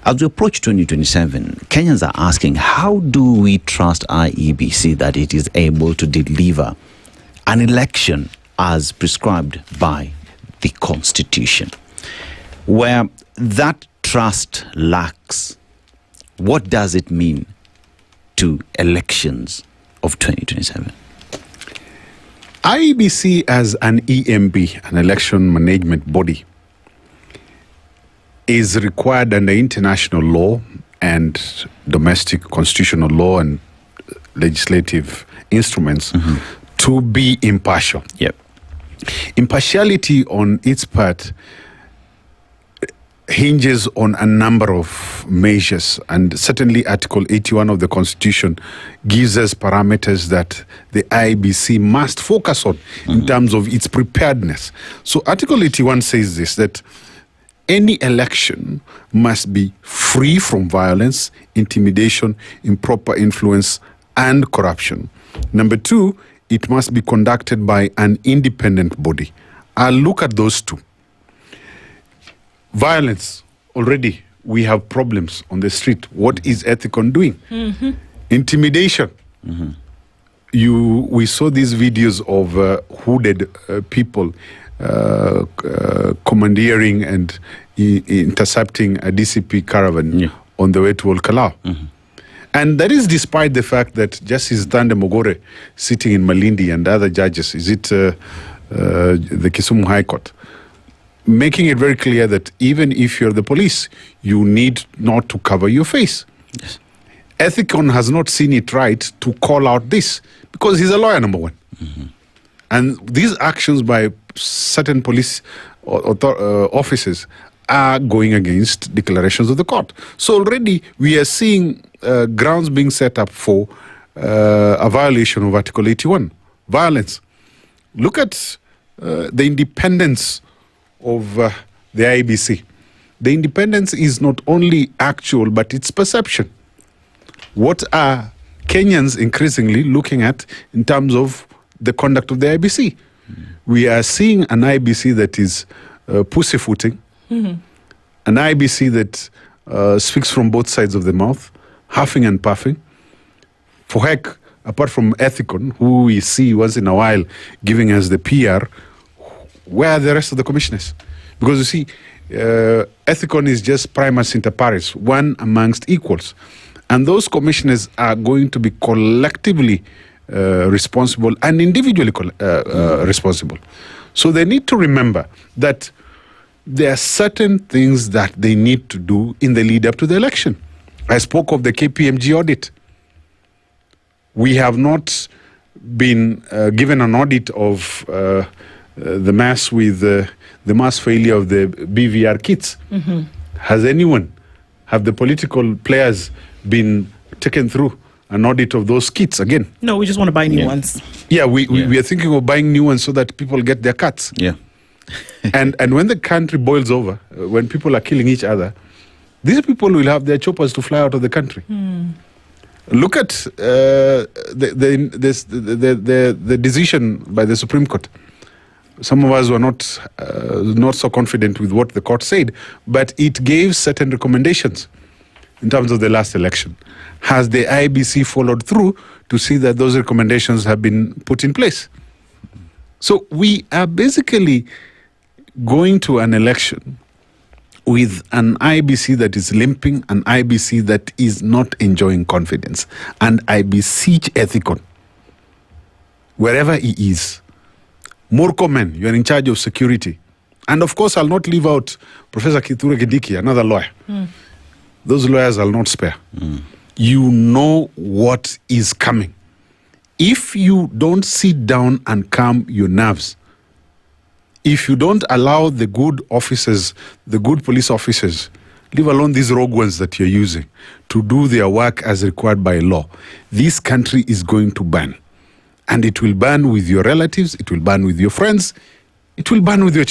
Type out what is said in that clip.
As we approach 2027, Kenyans are asking, how do we trust IEBC that it is able to deliver an election as prescribed by the Constitution? Where that trust lacks, what does it mean to elections of 2027? IEBC as an EMB, an election management body, is required under international law and domestic constitutional law and legislative instruments to be impartial. Yep. Impartiality on its part hinges on a number of measures, and certainly Article 81 of the Constitution gives us parameters that the IEBC must focus on in terms of its preparedness. So Article 81 says this, that any election must be free from violence, intimidation, improper influence, and corruption. Number two, it must be conducted by an independent body. I'll look at those two. Violence, already we have problems on the street. What is Ethicon doing? Intimidation. We saw these videos of hooded people commandeering and intercepting a DCP caravan on the way to Olkalau. And that is despite the fact that Justice Thande Mogore, sitting in Malindi, and other judges, the Kisumu High Court, making it very clear that even if you're the police, you need not to cover your face. Yes. Ethicon has not seen it right to call out this, because he's a lawyer, number one. And these actions by certain police officers are going against declarations of the court. So already we are seeing grounds being set up for a violation of Article 81, violence. Look at the independence of the IEBC. The independence is not only actual, but it's perception. What are Kenyans increasingly looking at in terms of the conduct of the IEBC? We are seeing an IEBC that is pussyfooting, an IEBC that speaks from both sides of the mouth, huffing and puffing. For heck, apart from Ethicon, who we see once in a while giving us the PR, where are the rest of the commissioners? Because you see, Ethicon is just primus inter pares, one amongst equals. And those commissioners are going to be collectively responsible and individually responsible. So they need to remember that there are certain things that they need to do in the lead up to the election. I spoke of the KPMG audit. We have not been given an audit of the mass with the mass failure of the BVR kits. Has anyone, have the political players been taken through an audit of those kits again? No, we just want to buy new ones. Yeah, we are thinking of buying new ones so that people get their cuts. Yeah. and when the country boils over, when people are killing each other, these people will have their choppers to fly out of the country. Look at the decision by the Supreme Court. Some of us were not so confident with what the court said, but it gave certain recommendations in terms of the last election. Has the IEBC followed through to see that those recommendations have been put in place? So we are basically going to an election with an IEBC that is limping, an IEBC that is not enjoying confidence. And I beseech Ethicon, wherever he is, Murkomen, you are in charge of security. And of course, I'll not leave out Professor Kithure Kindiki, another lawyer. Those lawyers I'll not spare. You know what is coming. If you don't sit down and calm your nerves, if you don't allow the good officers, the good police officers, leave alone these rogue ones that you're using, to do their work as required by law, this country is going to burn. And it will burn with your relatives, it will burn with your friends, it will burn with your